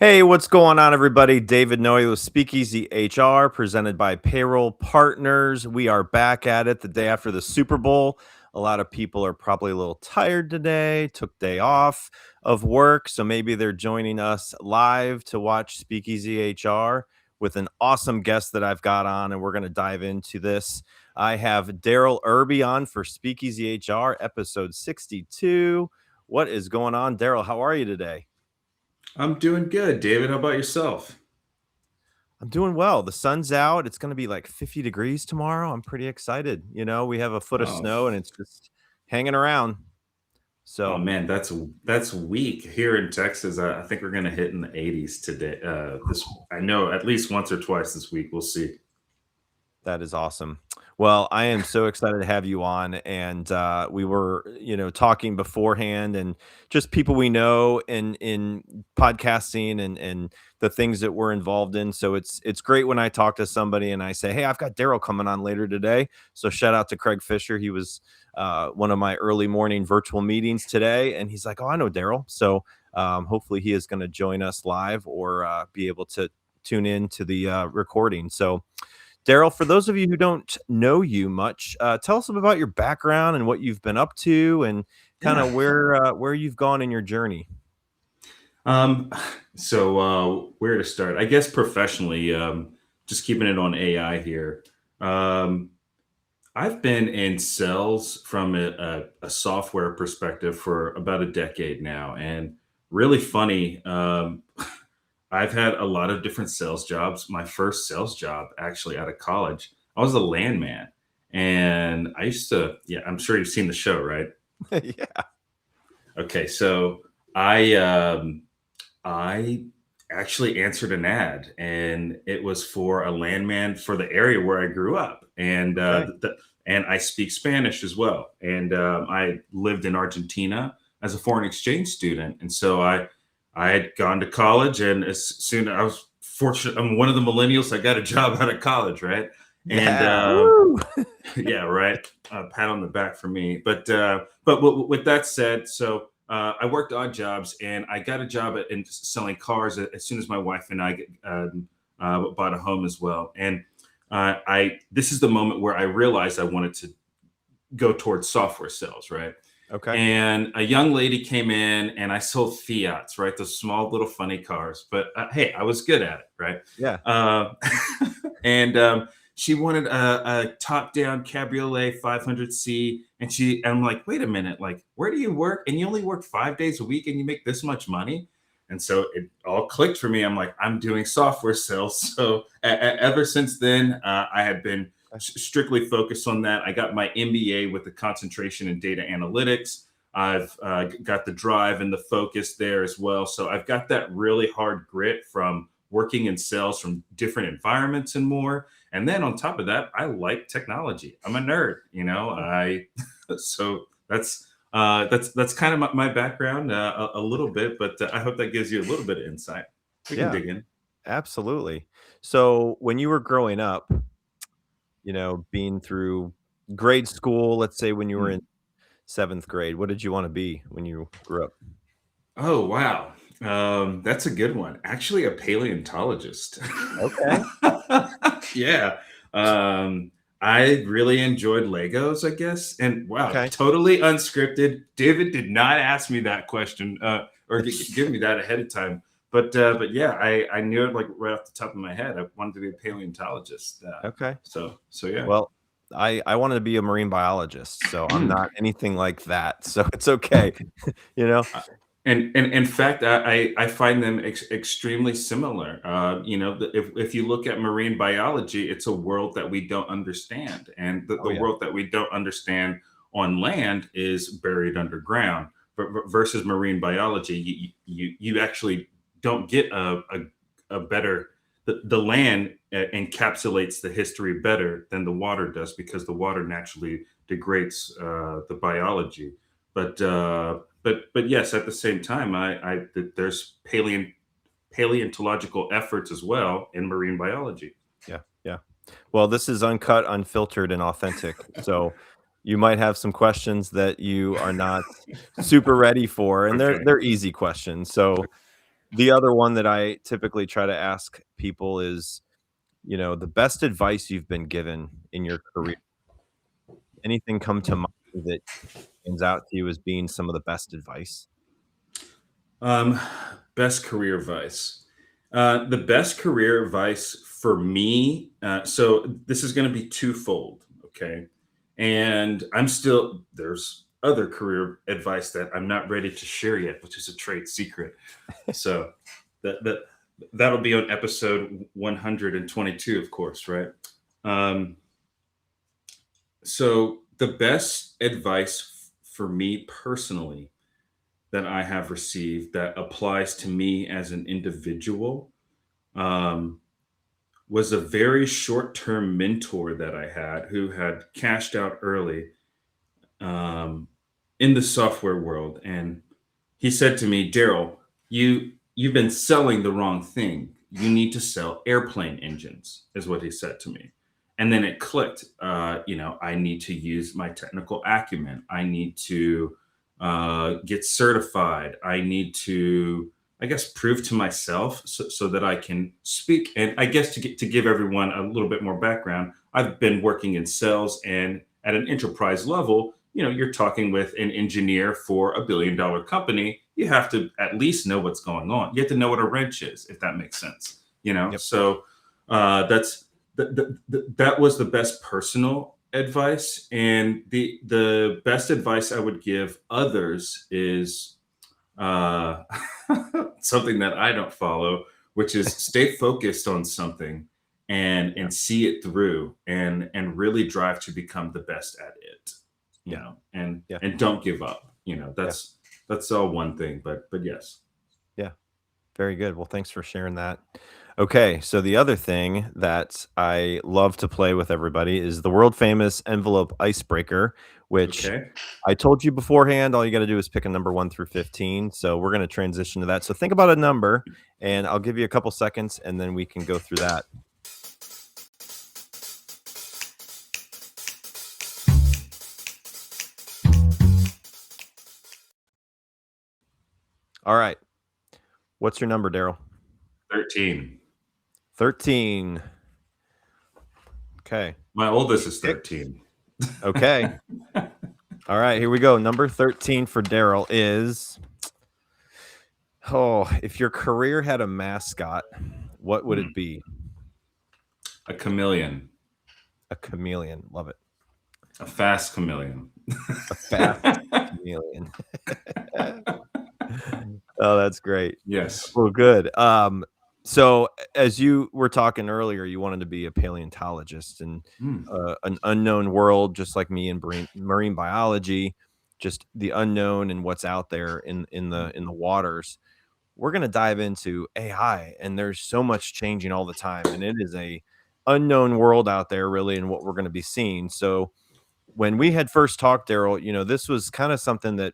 Hey, what's going on, everybody? David Noy with Speakeasy HR, presented by Payroll Partners. We are back at it the day after the Super Bowl. A lot of people are probably a little tired today, took day off of work, so maybe they're joining us live to watch Speakeasy HR with an awesome guest that I've got on, and we're going to dive into this. I have Darryl Erby on for Speakeasy HR, episode 62. What is going on, Darryl? How are you today? I'm doing good, David. How about yourself? I'm doing well. The sun's out. It's going to be like 50 degrees tomorrow. I'm pretty excited. We have a foot of Oh, snow and it's just hanging around. oh So man, that's weak here in Texas. I think we're gonna hit in the 80s today. This I know at least once or twice this week. We'll see. that is awesome. Well, I am so excited to have you on. And we were, talking beforehand and just people we know in podcasting and the things that we're involved in. So it's great when I talk to somebody and I say, "Hey, I've got Darryl coming on later today." So shout out to Craig Fisher. He was one of my early morning virtual meetings today, and he's like, "Oh, I know Darryl." So hopefully he is going to join us live or be able to tune in to the recording. So Darryl, for those of you who don't know you much, tell us about your background and what you've been up to, and kind Yeah. of where you've gone in your journey. Um. Where to start? I guess professionally. Just keeping it on AI here. Um. I've been in sales from a software perspective for about a decade now, and really funny. I've had a lot of different sales jobs. My first sales job, actually, out of college, I was a landman, and I used to. Yeah, I'm sure you've seen the show, right? Yeah. Okay, so I actually answered an ad, and it was for a landman for the area where I grew up, and Okay. and I speak Spanish as well. And I lived in Argentina as a foreign exchange student, and so I had gone to college, and as soon I was fortunate, I'm one of the millennials. I got a job out of college, right? And Yeah. Woo. yeah, right. Pat on the back for me. But with that said, so I worked odd jobs, and I got a job in selling cars as soon as my wife and I bought a home as well. And I this is the moment where I realized I wanted to go towards software sales, right? Okay. And a young lady came in, and I sold Fiats, right? Those small little funny cars. But hey, I was good at it, right? Yeah. Uh, and she wanted a top-down cabriolet 500C, and I'm like, wait a minute, like, where do you work? And you only work 5 days a week, and you make this much money? And so it all clicked for me. I'm like, I'm doing software sales. So ever since then, I have been strictly focused on that. I got my MBA with a concentration in data analytics. I've got the drive and the focus there as well. So I've got that really hard grit from working in sales from different environments and more. And then on top of that, I like technology. I'm a nerd, you know. I so that's kind of my background a little bit, but I hope that gives you a little bit of insight. We can Yeah. dig in. Absolutely. So when you were growing up, being through grade school, let's say when you were in Hmm. seventh grade, what did you want to be when you grew up? Oh, wow. That's a good one. Actually, a paleontologist. Okay. Yeah. Um, I really enjoyed Legos, I guess. And wow, Okay. totally unscripted. David did not ask me that question or give me that ahead of time. But yeah, I knew it like right off the top of my head. I wanted to be a paleontologist. Okay. So yeah. Well, I wanted to be a marine biologist, so I'm not anything like that, so it's okay, you know? Uh, and in fact, I find them extremely similar. If you look at marine biology, it's a world that we don't understand, and Oh, the yeah. world that we don't understand on land is buried underground. But versus marine biology, you actually don't get a better the land encapsulates the history better than the water does because the water naturally degrades the biology. But yes, at the same time, there's paleontological efforts as well in marine biology. Yeah, yeah. Well, this is uncut, unfiltered, and authentic, so you might have some questions that you are not super ready for, and they're Okay. they're easy questions, so the other one that I typically try to ask people is, the best advice you've been given in your career. Anything come to mind that stands out to you as being some of the best advice? Um, Best career advice. The best career advice for me. So this is going to be twofold. Okay. And there's other career advice that I'm not ready to share yet, which is a trade secret. So that that'll be on episode 122, of course, right? Um, so the best advice for me personally that I have received that applies to me as an individual um, was a very short term mentor that I had who had cashed out early um, in the software world. And he said to me, Daryl, you've been selling the wrong thing. You need to sell airplane engines, is what he said to me. And then it clicked. I need to use my technical acumen. I need to get certified. I need to, I guess, prove to myself so that I can speak. And I guess to give everyone a little bit more background, I've been working in sales and at an enterprise level. You're talking with an engineer for $1 billion company. You have to at least know what's going on. You have to know what a wrench is, if that makes sense. Yep. So that was the best personal advice, and the best advice I would give others is uh, something that I don't follow, which is stay focused on something Yeah. and see it through and really drive to become the best at it. Yeah. Yeah. And don't give up. Yeah. That's all one thing, but yes. Yeah. Very good. Well, thanks for sharing that. Okay, so the other thing that I love to play with everybody is the world famous envelope icebreaker, which Okay. I told you beforehand. All you got to do is pick a number 1 through 15. So we're going to transition to that. So think about a number, and I'll give you a couple seconds, and then we can go through that. All right. What's your number, Daryl? 13. 13. Okay. My oldest is 13. Okay. All right, here we go. Number 13 for Daryl is, if your career had a mascot, what would it be? A chameleon. A chameleon. Love it. A fast chameleon. A fast chameleon. Oh, that's great. Yes. Well, good. So as you were talking earlier, you wanted to be a paleontologist and Mm. an unknown world, just like me in marine biology, just the unknown and what's out there in the waters. We're going to dive into AI, and there's so much changing all the time, and it is a unknown world out there, really, and what we're going to be seeing. So when we had first talked, Daryl, this was kind of something that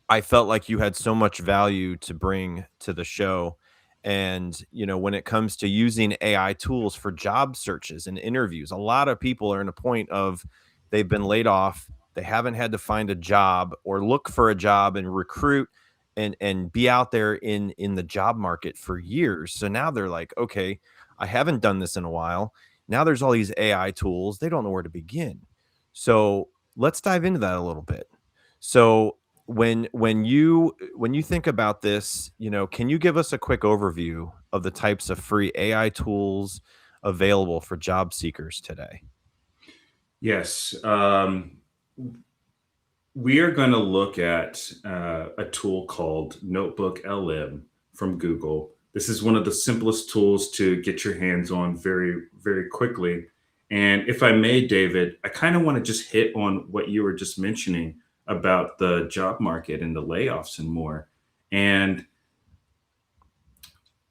I felt like you had so much value to bring to the show. And, when it comes to using AI tools for job searches and interviews, a lot of people are in a point of they've been laid off. They haven't had to find a job or look for a job and recruit and be out there in the job market for years. So now they're like, okay, I haven't done this in a while. Now there's all these AI tools. They don't know where to begin. So let's dive into that a little bit. So when you think about this, can you give us a quick overview of the types of free AI tools available for job seekers today? Yes. We are going to look at a tool called Notebook LM from Google. This is one of the simplest tools to get your hands on very, very quickly. And if I may, David, I kind of want to just hit on what you were just mentioning about the job market and the layoffs and more. And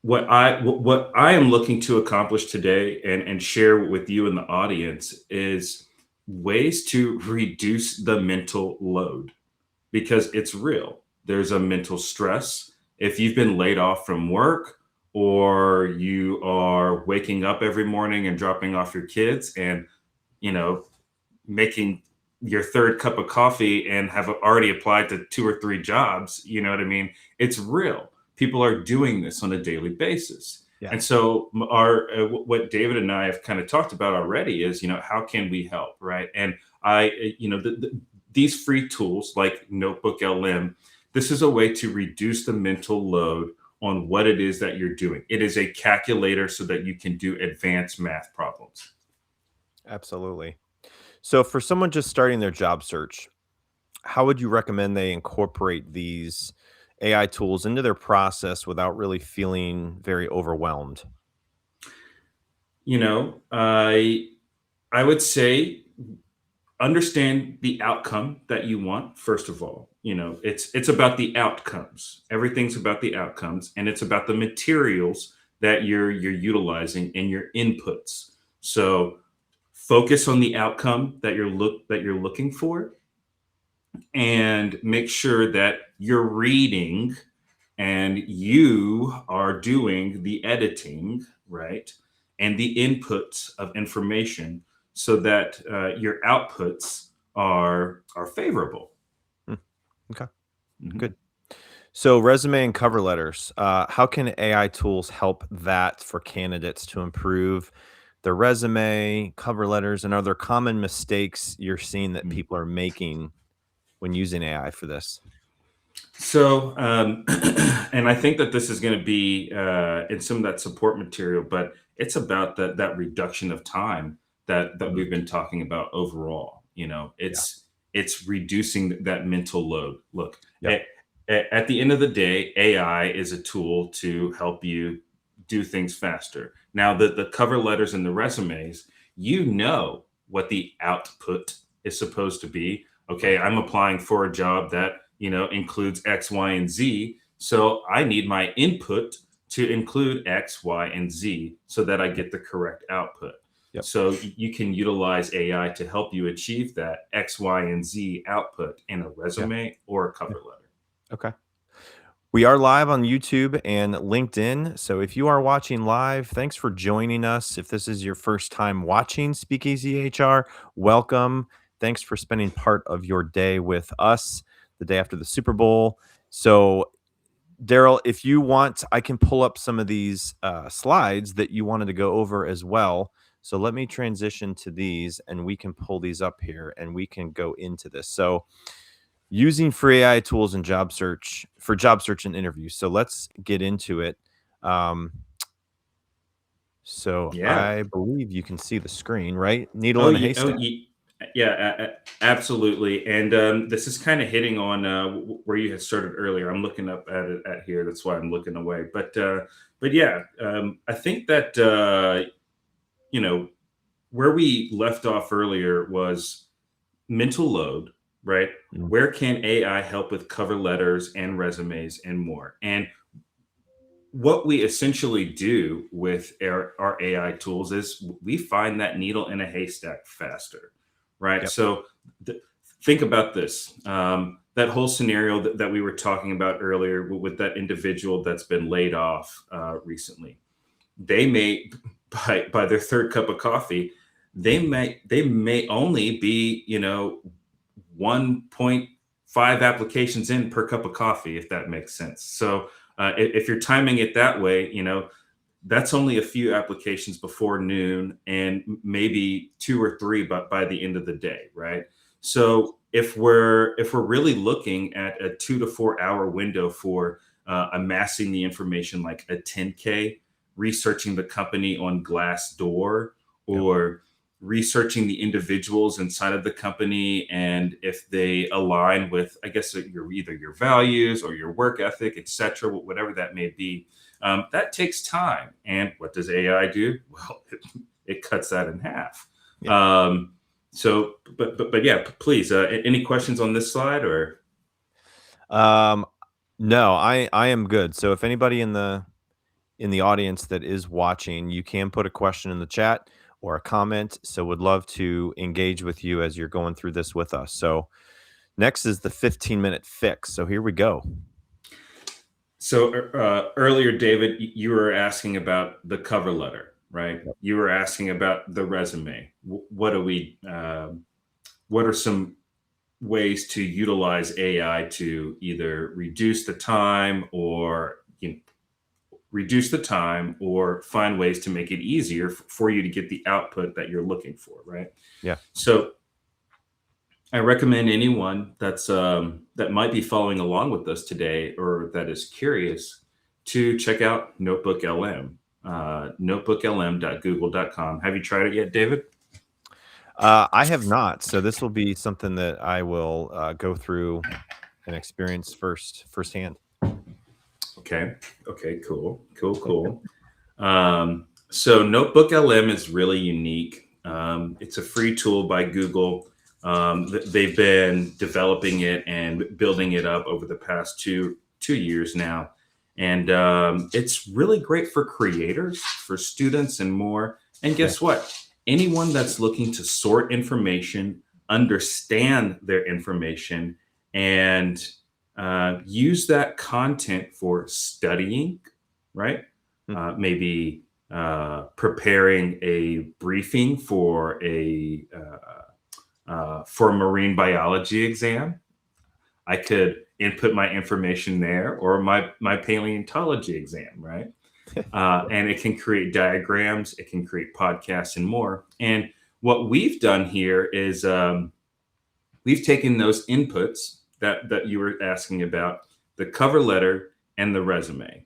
what I am looking to accomplish today and share with you and the audience is ways to reduce the mental load because it's real. There's a mental stress. If you've been laid off from work or you are waking up every morning and dropping off your kids and, you know, making your third cup of coffee and have already applied to 2 or 3 jobs, you know what I mean? It's real. people are doing this on a daily basis. Yeah. And so our what David and I have kind of talked about already is, how can we help, right? And these free tools like Notebook LM, this is a way to reduce the mental load on what it is that you're doing. It is a calculator so that you can do advanced math problems. Absolutely. So for someone just starting their job search, how would you recommend they incorporate these AI tools into their process without really feeling very overwhelmed? I would say understand the outcome that you want first of all. It's about the outcomes. Everything's about the outcomes, and it's about the materials that you're utilizing and your inputs. So focus on the outcome that you're looking for, and make sure that you're reading and you are doing the editing, right? And the inputs of information so that your outputs are favorable. Hmm, okay, Mhm. good. So resume and cover letters, how can AI tools help that for candidates to improve their resume, cover letters, and are there common mistakes you're seeing that people are making when using AI for this? So, and I think that this is going to be in some of that support material, but it's about that reduction of time that Mhm. we've been talking about overall. Yeah. It's reducing that mental load. Look, Yep. at the end of the day, AI is a tool to help you do things faster. Now, the cover letters and the resumes, what the output is supposed to be. Okay, Right. I'm applying for a job that includes X, Y, and Z. So I need my input to include X, Y, and Z so that I Yep. get the correct output. Yep. So you can utilize AI to help you achieve that X, Y, and Z output in a Yeah. resume or a Yeah. cover letter. Okay. We are live on YouTube and LinkedIn. So if you are watching live, thanks for joining us. If this is your first time watching Speakeasy HR, welcome. Thanks for spending part of your day with us the day after the Super Bowl. So, Darryl, if you want, I can pull up some of these slides that you wanted to go over as well. So let me transition to these and we can pull these up here and we can go into this. So, using free AI tools in job search for job search and interviews. So let's get into it. Um, so Yeah. I believe you can see the screen, right? Needle Oh, in a yeah. Oh, haystack. yeah. Absolutely. And this is kind of hitting on where you had started earlier. I'm looking up at it at here. That's why I'm looking away. But yeah, I think that you know where we left off earlier was mental load, right? Mm, Where can AI help with cover letters and resumes and more? And what we essentially do with our AI tools is we find that needle in a haystack faster, right? yep. So think about this. That whole scenario that we were talking about earlier with that individual that's been laid off recently. They may, by their third cup of coffee, they may only be 1.5 applications in per cup of coffee, if that makes sense. So if you're timing it that way, that's only a few applications before noon and maybe two or three by the end of the day, right? So if we're really looking at a 2 to 4 hour window for amassing the information like a 10K, researching the company on Glassdoor, Yep. or researching the individuals inside of the company and if they align with, I guess, either your values or your work ethic, etc., whatever that may be. That takes time. And what does AI do? Well, it cuts that in half. Yeah. So, but yeah, please, any questions on this slide or? Um, no, I am good. So if anybody in the audience that is watching, you can put a question in the chat or a comment. So would love to engage with you as you're going through this with us. So next is the 15-minute fix. So here we go. So earlier, David, you were asking about the cover letter, right? Yep. You were asking about the resume. What are some ways to utilize AI to either reduce the time or reduce the time or find ways to make it easier for you to get the output that you're looking for, right? Yeah. So I recommend anyone that might be following along with us today or that is curious to check out Notebook LM, notebooklm.google.com. Have you tried it yet, David? I have not. So this will be something that I will go through and experience firsthand. Okay. Okay. Cool. Cool. Cool. So Notebook LM is really unique. It's a free tool by Google. They've been developing it and building it up over the past two years now, and it's really great for creators, for students, and more. And Yeah. guess what? Anyone that's looking to sort information, understand their information, and use that content for studying, right? Hmm. Maybe preparing a briefing for a marine biology exam. I could input my information there, or my paleontology exam, right? And it can create diagrams, it can create podcasts, and more. And what we've done here is we've taken those inputs that you were asking about, the cover letter and the resume.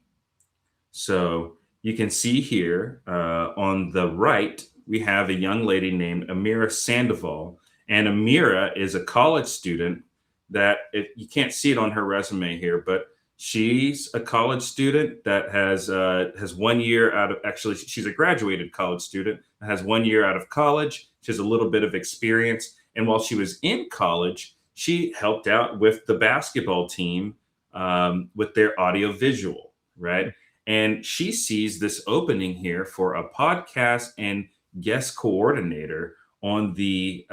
So you can see here on the right, we have a young lady named Amira Sandoval. And Amira is a college student that, if you can't see it on her resume here, but she's a college student that has 1 year out of, actually, she's a graduated college student that has 1 year out of college. She has a little bit of experience. And while she was in college, she helped out with the basketball team with their audio visual, right? And she sees this opening here for a podcast and guest coordinator on the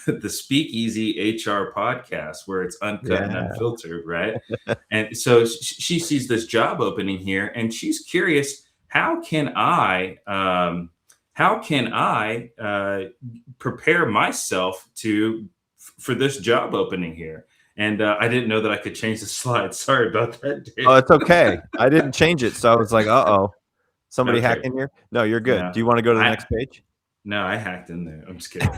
the Speakeasy HR podcast, where it's uncut and Yeah. unfiltered, right? And so she sees this job opening here, and she's curious, how can I prepare myself for this job opening here? And I didn't know that I could change the slide. Sorry about that, Dave. Oh, it's okay. I didn't change it, so I was like, "Uh-oh, somebody Okay. hacking here?" No, you're good. Do No, you want to go to the I next page? no, I hacked in there. I'm just kidding.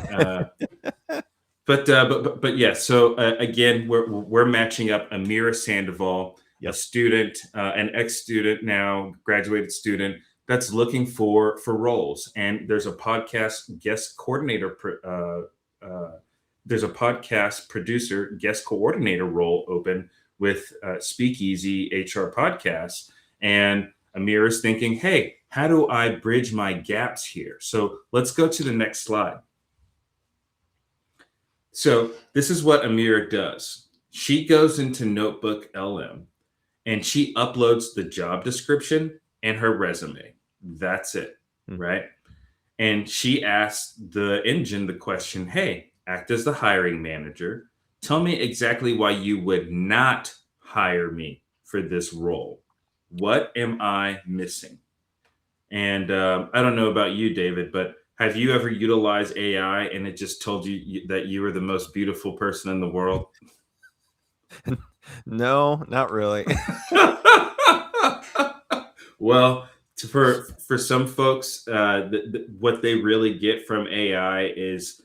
But yeah. So again, we're matching up Amira Sandoval, a Yep. student, an ex-student now, graduated student that's looking for roles. And there's a podcast guest coordinator. There's a podcast producer guest coordinator role open with Speakeasy HR Podcasts, and Amira's thinking, "Hey, how do I bridge my gaps here?" So let's go to the next slide. So this is what Amira does. She goes into Notebook LM and she uploads the job description and her resume. That's it, Hmm. right? And she asks the engine the question, "Hey, act as the hiring manager. Tell me exactly why you would not hire me for this role. What am I missing?" And I don't know about you, David, but have you ever utilized AI and it just told you that you were the most beautiful person in the world? No, not really. Well, for some folks, what they really get from AI is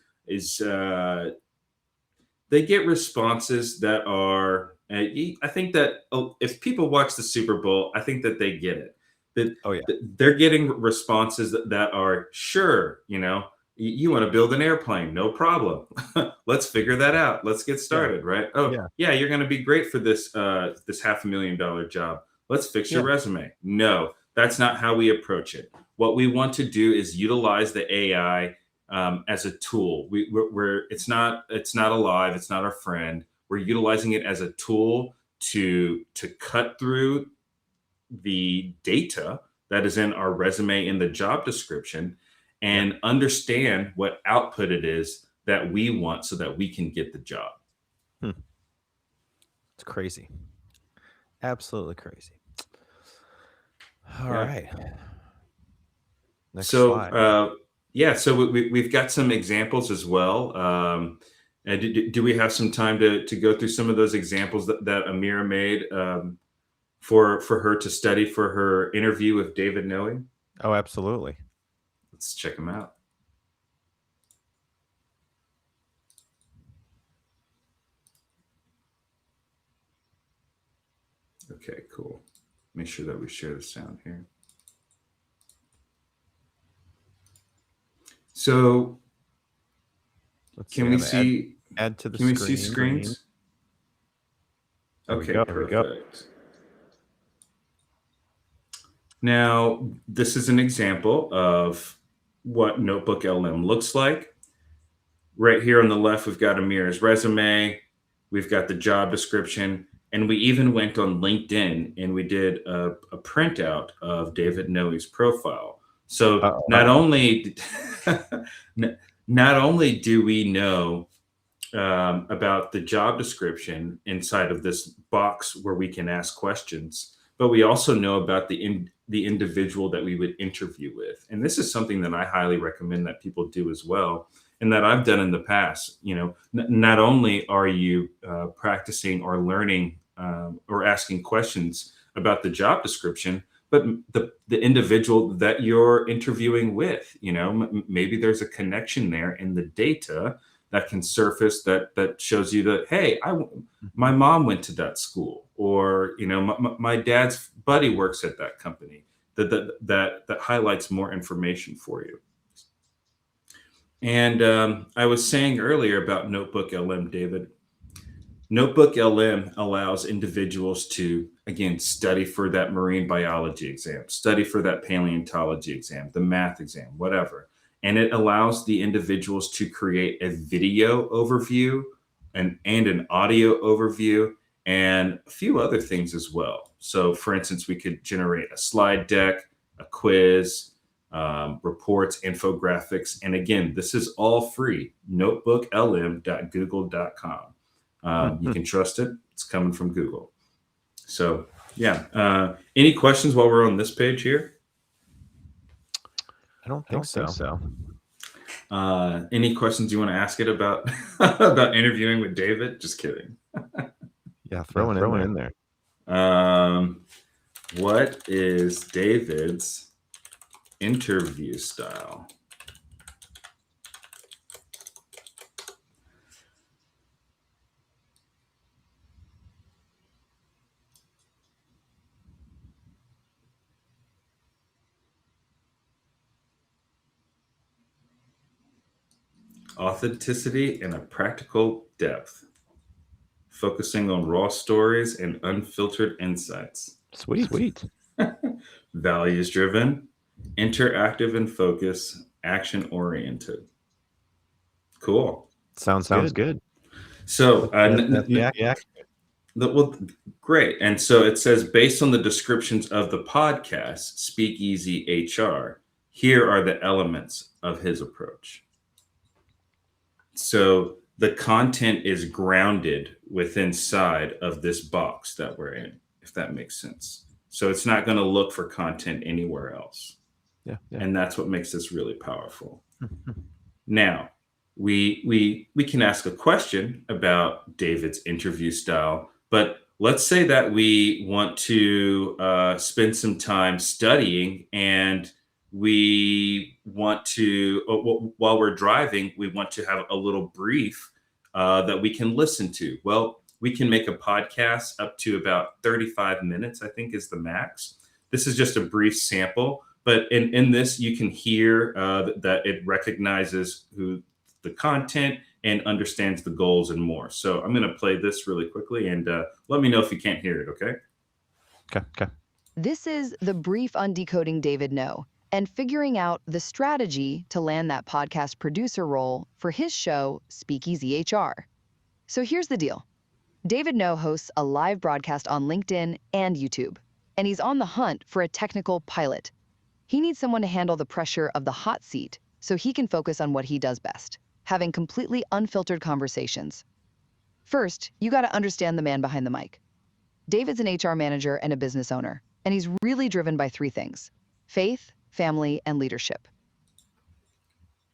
they get responses that are. I think that if people watch the Super Bowl, I think that they get it. That Oh, yeah. they're getting responses that are, sure, you want to build an airplane, no problem. Let's figure that out. Let's get Yeah. started, right? Oh, Yeah. yeah, you're going to be great for this $500,000 job. Let's fix your Yeah. resume. No, that's not how we approach it. What we want to do is utilize the AI as a tool. It's not alive. It's not our friend. We're utilizing it as a tool to cut through the data that is in our resume in the job description and understand what output it is that we want so that we can get the job. It's crazy. Absolutely crazy. All Yeah. right. Next So slide. yeah, so we've got some examples as well. And do we have some time to go through some of those examples that Amira made for her to study for her interview with David Noe? Oh, absolutely. Let's check him out. Okay, cool. Make sure that we share the sound here. So can we see add to the can we screen? see screens? Okay, perfect. Now, this is an example of what Notebook LM looks like. Right here on the left, we've got Amir's resume, we've got the job description, and we even went on LinkedIn and we did a printout of David Noe's profile. So not only not only do we know about the job description inside of this box where we can ask questions, but we also know about the individual that we would interview with. And this is something that I highly recommend that people do as well, and that I've done in the past. You know, not only are you practicing or learning or asking questions about the job description, but the individual that you're interviewing with. You know, maybe there's a connection there in the data that can surface that shows you that, hey, my mom went to that school, or you know, my dad's buddy works at that company. That highlights more information for you. And I was saying earlier about Notebook LM, David. Notebook LM allows individuals to, again, study for that marine biology exam, study for that paleontology exam, the math exam, whatever. And it allows the individuals to create a video overview and an audio overview and a few other things as well. So, for instance, we could generate a slide deck, a quiz, reports, infographics. And again, this is all free. notebooklm.google.com. You can trust it. It's coming from Google. So, yeah. Any questions while we're on this page here? I don't think so. Any questions you want to ask it about about interviewing with David? Just kidding. Yeah, throw it in there. What is David's interview style? Authenticity and a practical depth, focusing on raw stories and unfiltered insights. Sweet. Values driven, interactive and focus, action oriented. Cool. Sounds good. So, Yeah. well, great. And so it says, based on the descriptions of the podcast, Speakeasy HR, here are the elements of his approach. So the content is grounded within inside of this box that we're in, if that makes sense. So it's not going to look for content anywhere else. Yeah. And that's what makes this really powerful. Now, we can ask a question about David's interview style, but let's say that we want to spend some time studying, and we want to, while we're driving, we want to have a little brief that we can listen to. Well, we can make a podcast up to about 35 minutes, I think is the max. This is just a brief sample, but in this, you can hear that it recognizes who the content and understands the goals and more. So I'm going to play this really quickly, and let me know if you can't hear it, okay? Okay. This is the brief on decoding David Noe and figuring out the strategy to land that podcast producer role for his show, Speakeasy HR. So here's the deal. David Noe hosts a live broadcast on LinkedIn and YouTube, and he's on the hunt for a technical pilot. He needs someone to handle the pressure of the hot seat so he can focus on what he does best, having completely unfiltered conversations. First, you got to understand the man behind the mic. David's an HR manager and a business owner, and he's really driven by three things: faith, family, and leadership.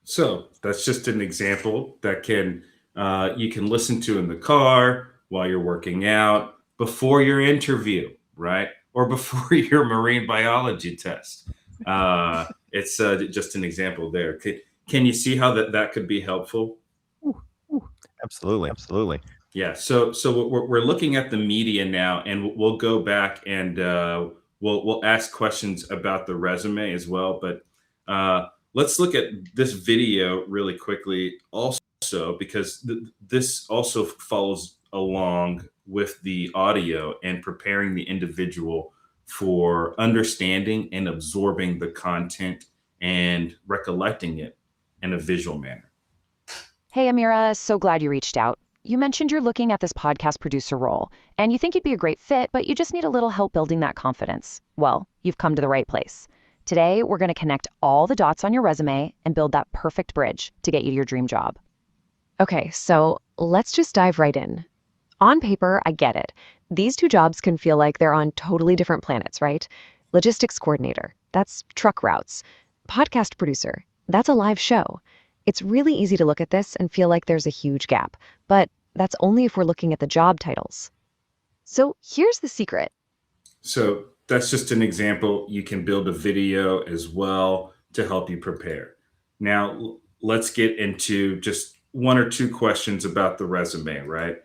So that's just an example that you can listen to in the car, while you're working out, before your interview, right? Or before your marine biology test. It's just an example there. Can you see how that could be helpful? Ooh, ooh. Absolutely. Absolutely. Yeah. So we're looking at the media now, and we'll go back and we'll ask questions about the resume as well. But let's look at this video really quickly, also because this also follows along with the audio and preparing the individual for understanding and absorbing the content and recollecting it in a visual manner. Hey, Amira, so glad you reached out. You mentioned you're looking at this podcast producer role, and you think you'd be a great fit, but you just need a little help building that confidence. Well, you've come to the right place. Today, we're going to connect all the dots on your resume and build that perfect bridge to get you to your dream job. Okay, so let's just dive right in. On paper, I get it. These two jobs can feel like they're on totally different planets, right? Logistics coordinator, that's truck routes. Podcast producer, that's a live show. It's really easy to look at this and feel like there's a huge gap, but that's only if we're looking at the job titles. So here's the secret. So that's just an example. You can build a video as well to help you prepare. Now, let's get into just one or two questions about the resume, right?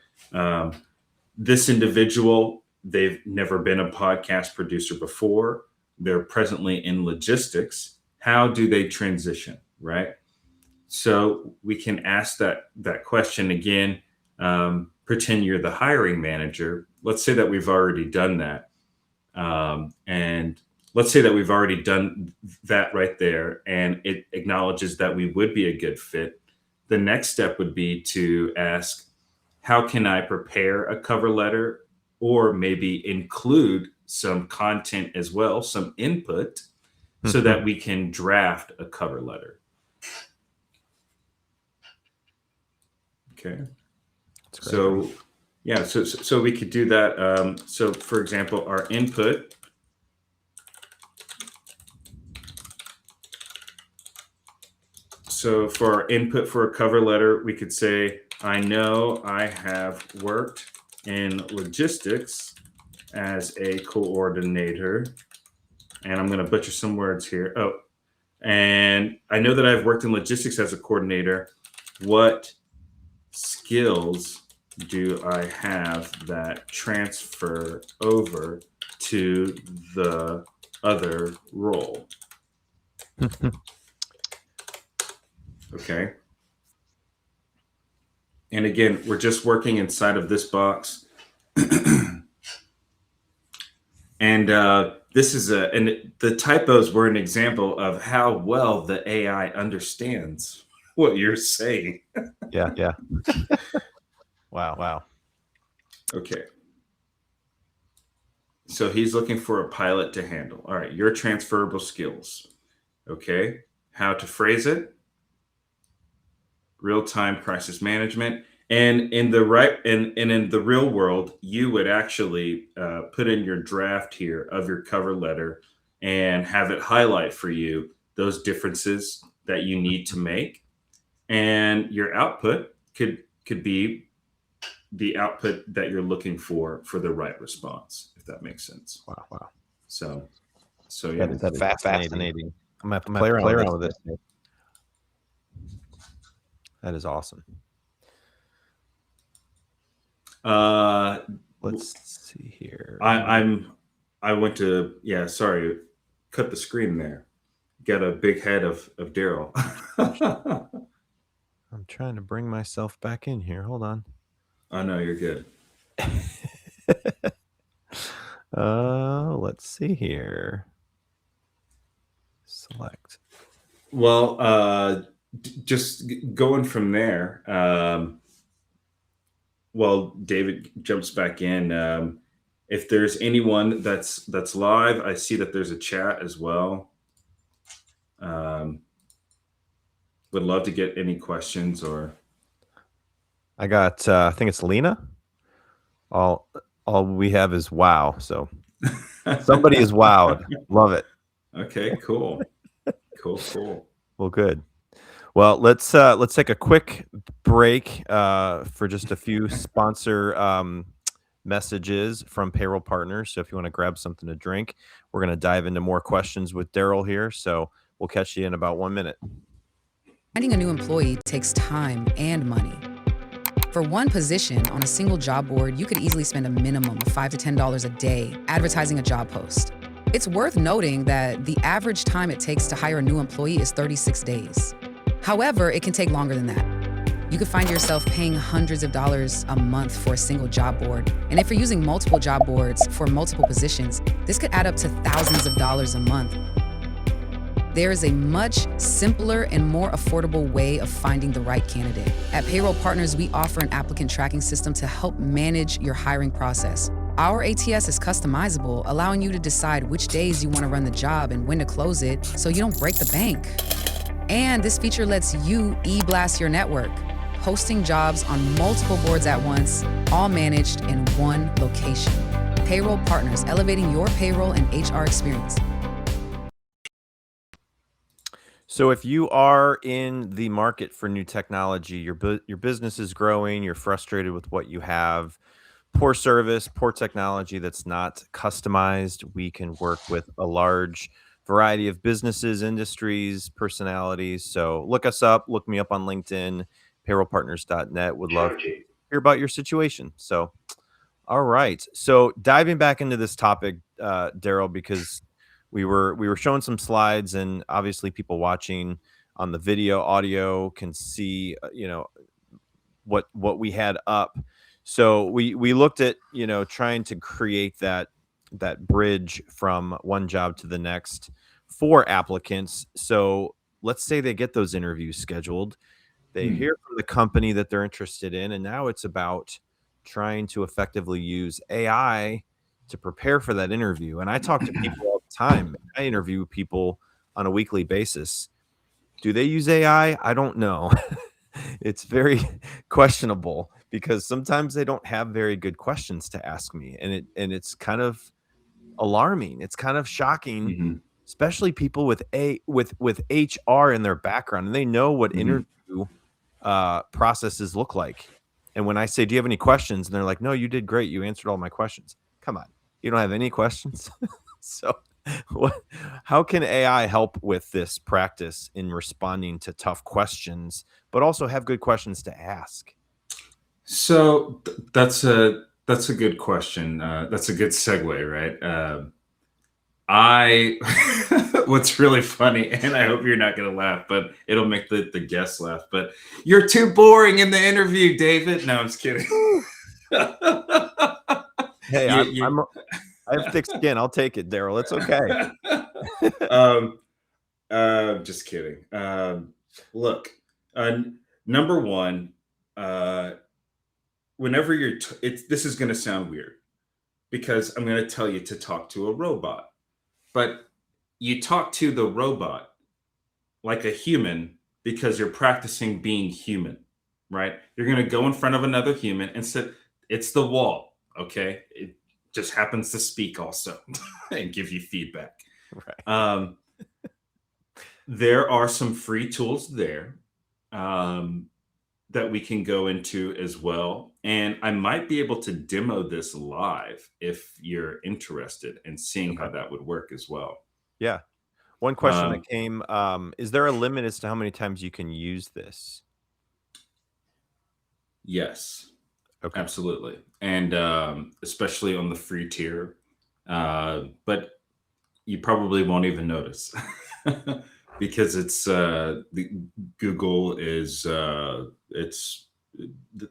This individual, they've never been a podcast producer before. They're presently in logistics. How do they transition, right? So we can ask that question again. Pretend you're the hiring manager. Let's say that we've already done that. And let's say that we've already done that right there, and it acknowledges that we would be a good fit. The next step would be to ask, how can I prepare a cover letter, or maybe include some content as well, some input, so that we can draft a cover letter. Okay. So yeah, so we could do that. So for example, our input. So for our input for a cover letter, we could say, I know I have worked in logistics as a coordinator. And I'm going to butcher some words here. Oh, and I know that I've worked in logistics as a coordinator. What skills do I have that transfer over to the other role? Okay. And again, we're just working inside of this box. And this is and the typos were an example of how well the AI understands what you're saying. Yeah. Yeah. Wow. Wow. Okay. So he's looking for a pilot to handle. All right. Your transferable skills. Okay. How to phrase it. Real-time crisis management. And in the in the real world, you would actually put in your draft here of your cover letter and have it highlight for you those differences that you need to make. And your output could be the output that you're looking for the right response, if that makes sense. Wow. Wow. So yeah. That is fascinating. I'm gonna have to play around with this. That is awesome. Let's see here. I went to, sorry, cut the screen there. Got a big head of Darryl. I'm trying to bring myself back in here. Hold on. Oh no, you're good. Let's see here. Select. Well, just going from there. While David jumps back in, if there's anyone that's live, I see that there's a chat as well. Would love to get any questions or. I got. I think it's Lena. All we have is wow. So somebody is wowed. Love it. Okay. Cool. Cool. Well, good. Well, let's take a quick break for just a few sponsor messages from payroll partners. So if you want to grab something to drink, we're going to dive into more questions with Darryl here. So we'll catch you in about 1 minute. Finding a new employee takes time and money. For one position on a single job board, you could easily spend a minimum of $5 to $10 a day advertising a job post. It's worth noting that the average time it takes to hire a new employee is 36 days. However, it can take longer than that. You could find yourself paying hundreds of dollars a month for a single job board. And if you're using multiple job boards for multiple positions, this could add up to thousands of dollars a month. There is a much simpler and more affordable way of finding the right candidate. At Payroll Partners, we offer an applicant tracking system to help manage your hiring process. Our ATS is customizable, allowing you to decide which days you want to run the job and when to close it so you don't break the bank. And this feature lets you e-blast your network, posting jobs on multiple boards at once, all managed in one location. Payroll Partners, elevating your payroll and HR experience. So if you are in the market for new technology, your business is growing, you're frustrated with what you have, poor service, poor technology that's not customized, we can work with a large variety of businesses, industries, personalities. So look us up, look me up on LinkedIn, payrollpartners.net. Would love to hear about your situation. So, all right. So diving back into this topic, Darryl, because we were showing some slides, and obviously people watching on the video, audio can see, what we had up. So we looked at, trying to create that bridge from one job to the next for applicants. So let's say they get those interviews scheduled, they hear from the company that they're interested in, and now it's about trying to effectively use AI to prepare for that interview. And I talk to people all the time. I interview people on a weekly basis. Do they use AI? I don't know. It's very questionable because sometimes they don't have very good questions to ask me, and it's kind of alarming. It's kind of shocking, especially people with HR in their background, and they know what interview processes look like. And when I say, "Do you have any questions?" and they're like, "No, you did great. You answered all my questions." Come on, you don't have any questions. So, how can AI help with this practice in responding to tough questions, but also have good questions to ask? So that's a good question. That's a good segue, right? I what's really funny, and I hope you're not going to laugh, but it'll make the guests laugh. But you're too boring in the interview, David. No, I'm just kidding. Hey, I have thick skin. I'll take it, Darryl. It's okay. Just kidding. Look, number one, whenever this is going to sound weird because I'm going to tell you to talk to a robot, but you talk to the robot like a human because you're practicing being human, right? You're going to go in front of another human and sit. It's the wall, okay? It just happens to speak also and give you feedback. Right. There are some free tools there that we can go into as well. And I might be able to demo this live if you're interested in seeing how that would work as well. Yeah. One question that came, is there a limit as to how many times you can use this? Yes, okay, absolutely. And especially on the free tier. But you probably won't even notice because it's Google is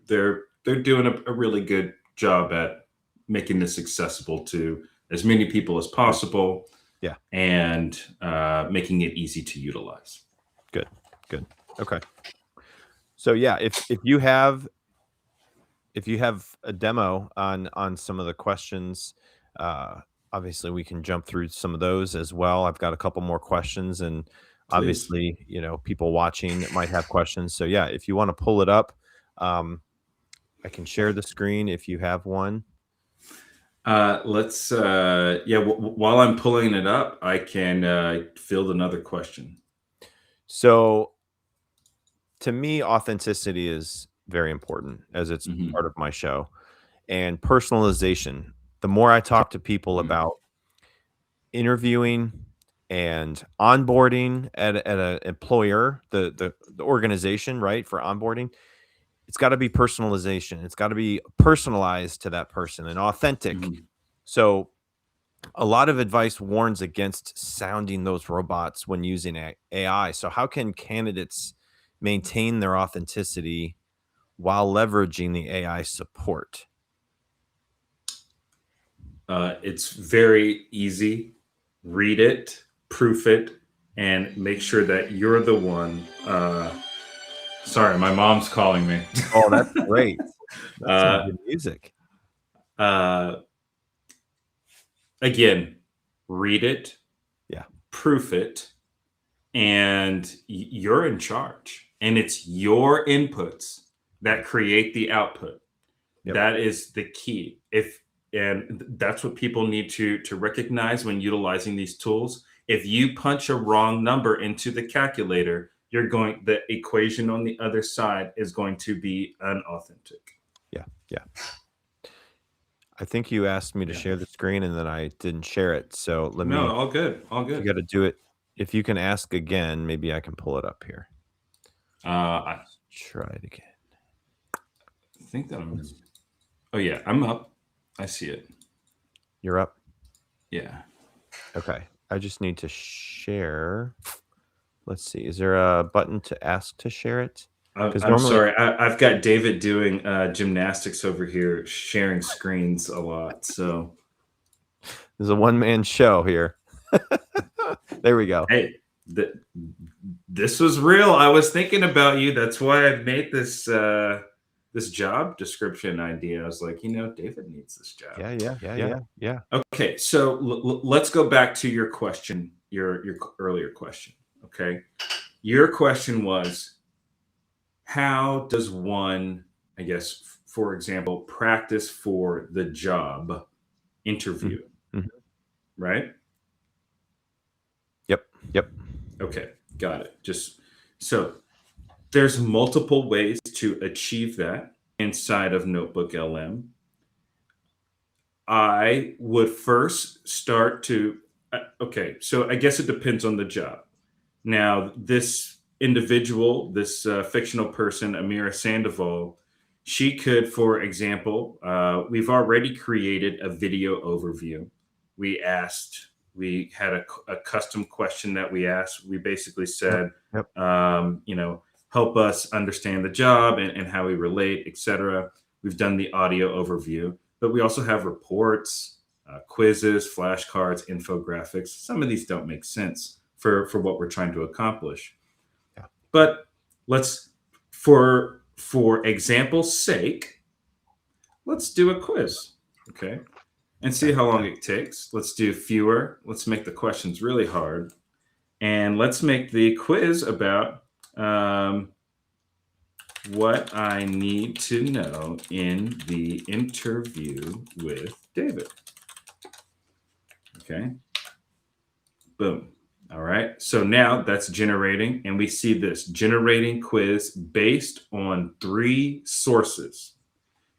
they're doing a really good job at making this accessible to as many people as possible. Yeah. And making it easy to utilize. Good. Okay. So yeah, if you have a demo on some of the questions, obviously we can jump through some of those as well. I've got a couple more questions, and obviously, people watching might have questions. So yeah, if you want to pull it up, I can share the screen if you have one. Let's while I'm pulling it up, I can field another question. So to me, authenticity is very important, as it's part of my show. and personalization. The more I talk to people about interviewing and onboarding at a employer, the organization, right, for onboarding, it's got to be personalization. It's got to be personalized to that person and authentic. Mhm. So a lot of advice warns against sounding those robots when using AI. So how can candidates maintain their authenticity while leveraging the AI support? It's very easy. Read it, proof it, and make sure that you're the one. Sorry, my mom's calling me. Oh, that's great. That's some uh, good music. uh, again, read it, Yeah. proof it, and you're in charge. And it's your inputs that create the output. Yep. That is the key. That's what people need to recognize when utilizing these tools. If you punch a wrong number into the calculator, the equation on the other side is going to be unauthentic. Yeah. Yeah. I think you asked me to Yeah. share the screen and then I didn't share it. So let No, me, all good. All you good. got to do it. If you can ask again, maybe I can pull it up here. I Try it again. think that oh yeah, I'm up. I see it. You're up. Yeah. Okay. I just need to share. Let's see. Is there a button to ask to share it? Because I'm normally, sorry. I've got David doing gymnastics over here, sharing screens a lot. So there's a one-man show here. There we go. hey, this was real. I was thinking about you. That's why I made this job description idea. I was like, David needs this job. Yeah. Okay, so let's go back to your question, your earlier question. Okay, your question was, how does one, I guess, for example, practice for the job interview, Mhm. right? Yep. Okay, got it. So there's multiple ways to achieve that inside of Notebook LM. I would first start to, okay, so I guess it depends on the job. Now, this individual, this fictional person, Amira Sandoval, she could, for example, we've already created a video overview. We had a custom question that we asked. We basically said, Yep. help us understand the job and how we relate, etc. We've done the audio overview, but we also have reports, quizzes, flashcards, infographics. Some of these don't make sense for what we're trying to accomplish. Yeah. But for example's sake, let's do a quiz, okay? And see how long it takes. Let's do fewer. Let's make the questions really hard. And let's make the quiz about what I need to know in the interview with David. Okay. Boom. All right. So now that's generating, and we see this generating quiz based on 3 sources.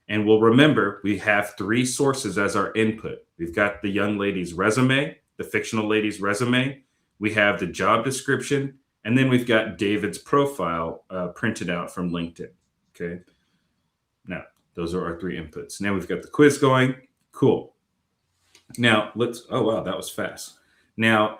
And we'll remember we have 3 sources as our input. We've got the young lady's resume, the fictional lady's resume. We have the job description, and then we've got David's profile printed out from LinkedIn. Okay. Now, those are our 3 inputs. Now we've got the quiz going. Cool. Now oh, wow, that was fast. Now,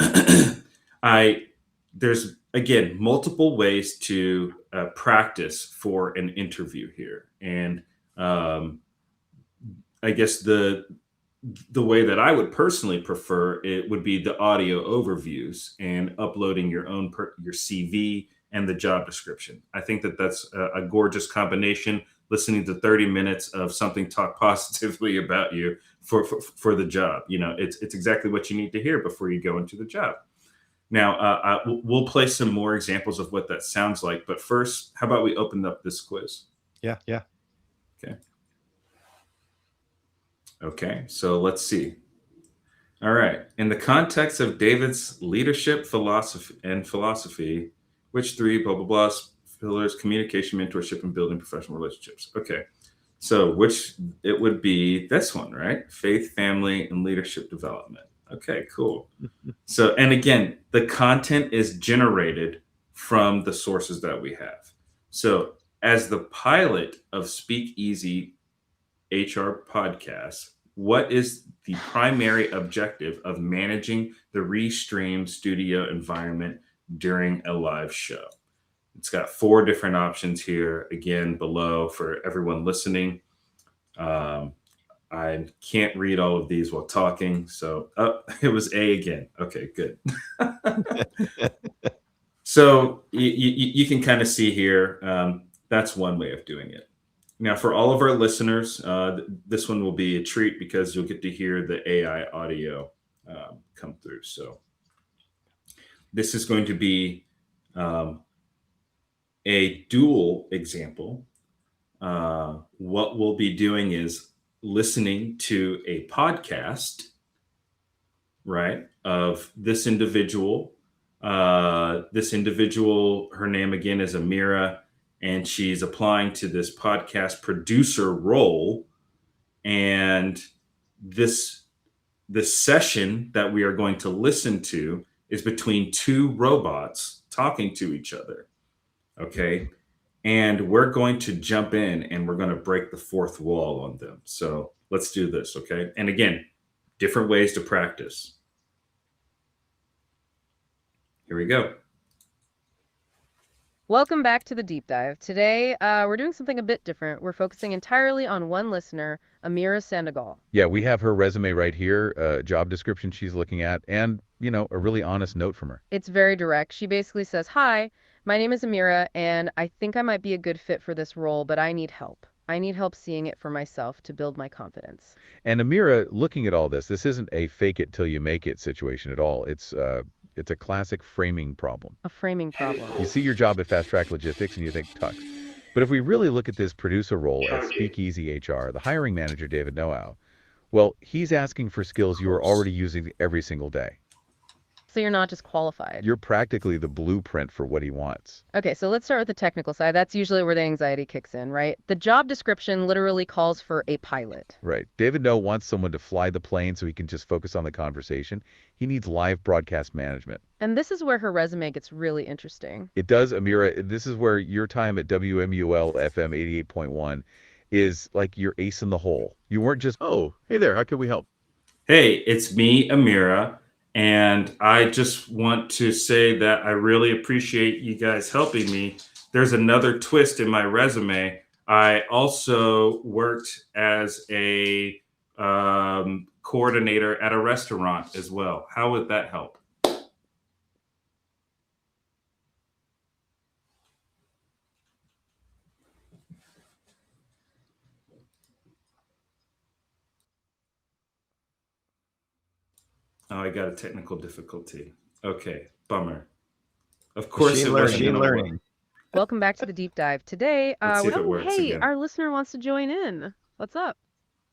there's again multiple ways to practice for an interview here, and I guess the way that I would personally prefer it would be the audio overviews and uploading your own your CV and the job description. I think that that's a gorgeous combination. Listening to 30 minutes of something talk positively about you for the job. It's exactly what you need to hear before you go into the job. Now, we'll play some more examples of what that sounds like. But first, how about we open up this quiz? Yeah. Okay. Okay, so let's see. All right. In the context of David's leadership philosophy, which 3 blah, blah, blah, pillars: communication, mentorship, and building professional relationships. Okay. So, which it would be this one, right? Faith, family, and leadership development. Okay, cool. So, and again, the content is generated from the sources that we have. So, as the pilot of Speak Easy HR podcast, what is the primary objective of managing the Restream studio environment during a live show? It's got 4 different options here, again, below for everyone listening. I can't read all of these while talking. So, it was A again. Okay, good. So, you can kind of see here, that's one way of doing it. Now, for all of our listeners, this one will be a treat because you'll get to hear the AI audio come through. So, this is going to be a dual example. What we'll be doing is listening to a podcast, right, of this individual. This individual, her name again is Amira, and she's applying to this podcast producer role. And this session that we are going to listen to is between 2 robots talking to each other. Okay. And we're going to jump in and we're going to break the 4th wall on them. So let's do this. Okay. And again, different ways to practice. Here we go. Welcome back to the deep dive. Today, we're doing something a bit different. We're focusing entirely on one listener, Amira Sandogal. Yeah, we have her resume right here, job description she's looking at, and, a really honest note from her. It's very direct. She basically says, "Hi, my name is Amira, and I think I might be a good fit for this role, but I need help. I need help seeing it for myself to build my confidence." And Amira, looking at all this isn't a fake it till you make it situation at all. It's a classic framing problem. A framing problem. You see your job at Fast Track Logistics and you think Tux. But if we really look at this producer role at Speakeasy HR, the hiring manager, David Nohow, well, he's asking for skills you are already using every single day. So you're not just qualified. You're practically the blueprint for what he wants. Okay, so let's start with the technical side. That's usually where the anxiety kicks in, right? The job description literally calls for a pilot. Right. David No wants someone to fly the plane so he can just focus on the conversation. He needs live broadcast management. And this is where her resume gets really interesting. It does, Amira. This is where your time at WMUL FM 88.1 is like your ace in the hole. You weren't just, oh, hey there, how can we help? Hey, it's me, Amira. And I just want to say that I really appreciate you guys helping me. There's another twist in my resume. I also worked as a coordinator at a restaurant as well. How would that help? Oh, I got a technical difficulty. Okay, bummer. Of course, it wasn't Machine gonna learning. work. Welcome back to the deep dive. Today, Let's see if it works hey, again. our listener wants to join in. What's up?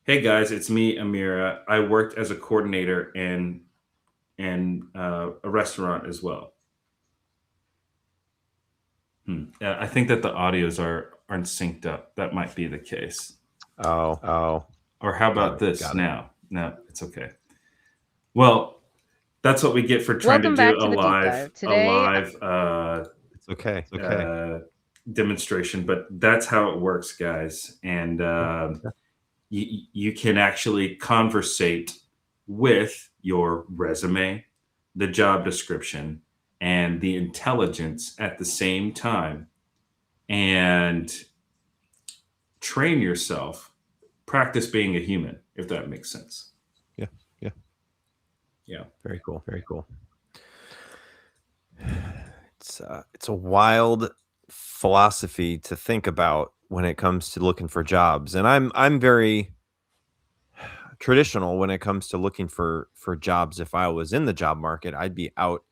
Hey guys, it's me, Amira. I worked as a coordinator in a restaurant as well. Yeah, I think that the audios aren't synced up. That might be the case. Oh. Or how about this Got it. now? No, it's okay. Well, that's what we get for trying Welcome to back do to a the deep live, dive. Today, It's okay. It's okay. demonstration, but that's how it works, guys. And you can actually conversate with your resume, the job description, and the intelligence at the same time, and train yourself, practice being a human, if that makes sense. Yeah. Very cool. Very cool. It's a wild philosophy to think about when it comes to looking for jobs, and I'm very traditional when it comes to looking for jobs. If I was in the job market, I'd be out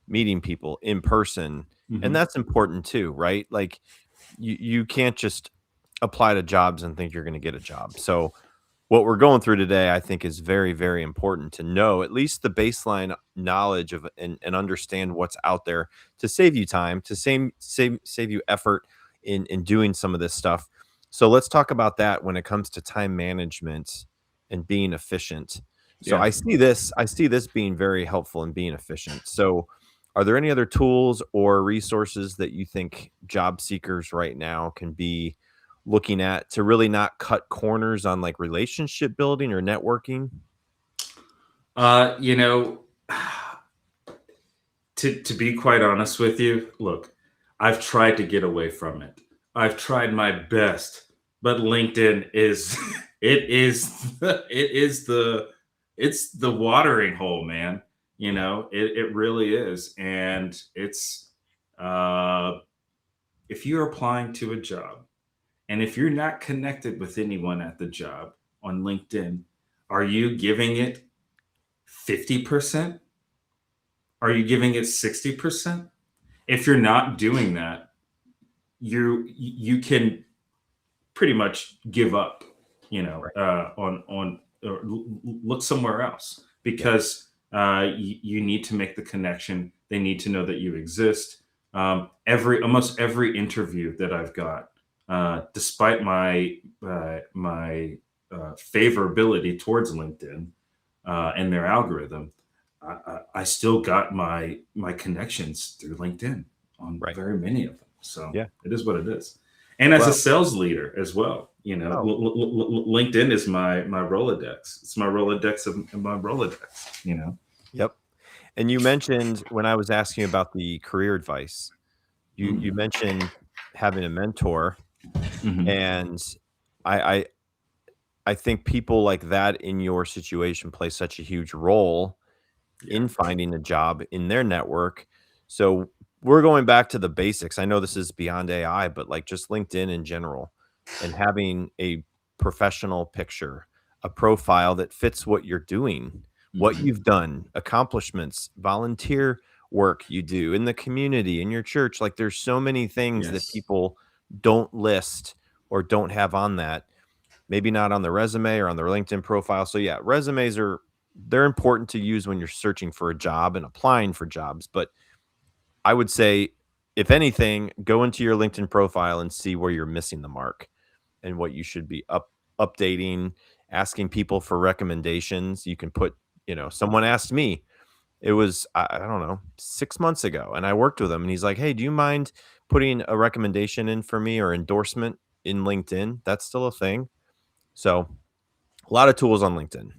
meeting people in person, and that's important too, right? Like you can't just apply to jobs and think you're going to get a job. So what we're going through today, I think, is very, very important to know at least the baseline knowledge of and understand what's out there to save you time, to save you effort in doing some of this stuff. So let's talk about that when it comes to time management and being efficient. So Yeah. I see this being very helpful in being efficient. So are there any other tools or resources that you think job seekers right now can be looking at to really not cut corners on like relationship building or networking? You know, to be quite honest with you, look, I've tried to get away from it. I've tried my best, but LinkedIn is it is it is it's the watering hole, man. You Yeah, know, it really is. And it's uh if you're applying to a job and if you're not connected with anyone at the job on LinkedIn, are you giving it 50%? Are you giving it 60%? If you're not doing that, you can pretty much give up, right. on or look somewhere else Yeah, because you need to make the connection. They need to know that you exist. Almost every interview that I've got, despite my favorability towards LinkedIn and their algorithm, I still got my connections through LinkedIn on right. very many of them. So Yeah. it is what it is. And as a Well, sales leader as well, oh, LinkedIn is my Rolodex. It's my Rolodex of my Rolodex. yep. And you mentioned when I was asking about the career advice, you Mm. mentioned having a mentor, Mhm. and I I I think people like that in your situation play such a huge role Yeah. in finding a job in their network. So we're going back to the basics. I know this is beyond AI, but like just LinkedIn in general and having a professional picture, a profile that fits what you're doing, what Mhm. you've done, accomplishments, volunteer work you do in the community, in your church. Like there's so many things that Yes. people don't list or don't have on that. Maybe not on the resume or on their LinkedIn profile. So yeah, resumes they're important to use when you're searching for a job and applying for jobs, but I would say if anything, go into your LinkedIn profile and see where you're missing the mark and what you should be updating, asking people for recommendations. You can put, someone asked me, it was I don't know, 6 months ago, and I worked with him and he's like, "Hey, do you mind putting a recommendation in for me or endorsement in LinkedIn?" That's still a thing. So a lot of tools on LinkedIn,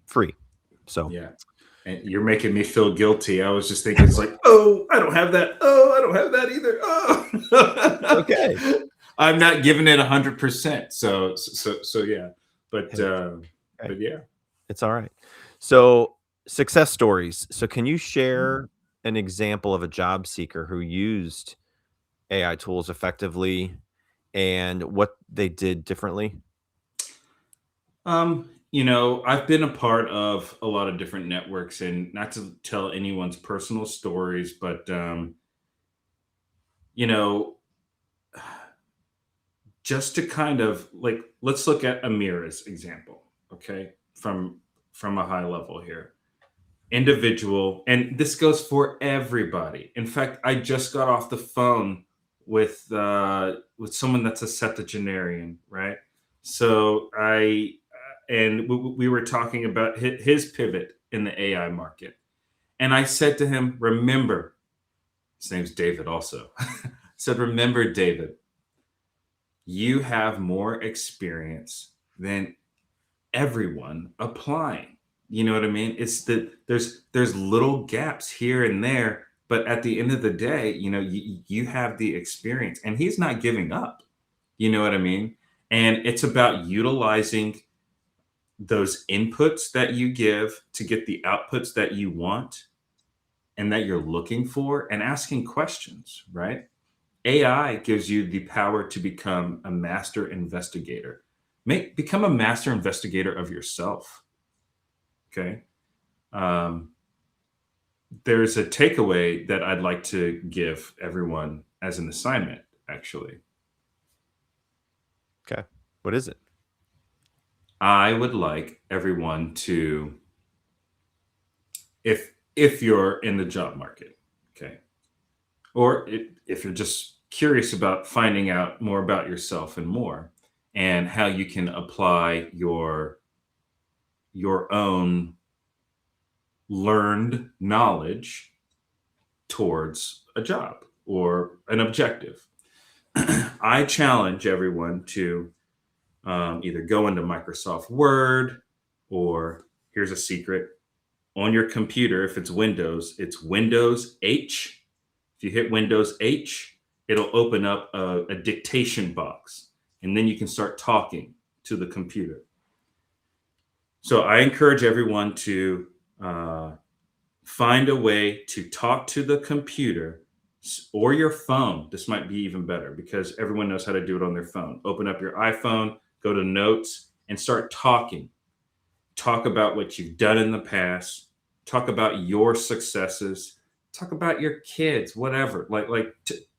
free. So Yeah. And you're making me feel guilty. I was just thinking, it's like, oh, I don't have that. Oh, I don't have that either. it's okay. Oh, I'm not giving it 100%. So yeah. But Hey, okay. yeah. It's all right. So success stories. So can you Mm. share an example of a job seeker who used AI tools effectively and what they did differently? I've been a part of a lot of different networks, and not to tell anyone's personal stories, but you know, just to kind of like let's look at Amira's example, okay, from a high level here. Individual, and this goes for everybody. In fact, I just got off the phone with someone that's a septuagenarian, right? So we were talking about his pivot in the AI market, and I said to him, "Remember, his name's David. Also, I said, remember, David, you have more experience than everyone applying. You know what I mean? It's that there's little gaps here and there, but at the end of the day, you have the experience, and he's not giving up. You know what I mean? And it's about utilizing those inputs that you give to get the outputs that you want and that you're looking for, and asking questions, right? AI gives you the power to become a master investigator. Become a master investigator of yourself. Okay. Um, there's a takeaway that I'd like to give everyone as an assignment, actually. Okay. What is it? I would like everyone to, if you're in the job market, okay, or if you're just curious about finding out more about yourself and more, and how you can apply your own learned knowledge towards a job or an objective. I challenge everyone to either go into Microsoft Word, or here's a secret, on your computer, if it's Windows H. If you hit Windows H, it'll open up a dictation box, and then you can start talking to the computer. So I encourage everyone to find a way to talk to the computer or your phone. This might be even better because everyone knows how to do it on their phone. Open up your iPhone, go to Notes, and start talking. Talk about what you've done in the past. Talk about your successes. Talk about your kids, whatever.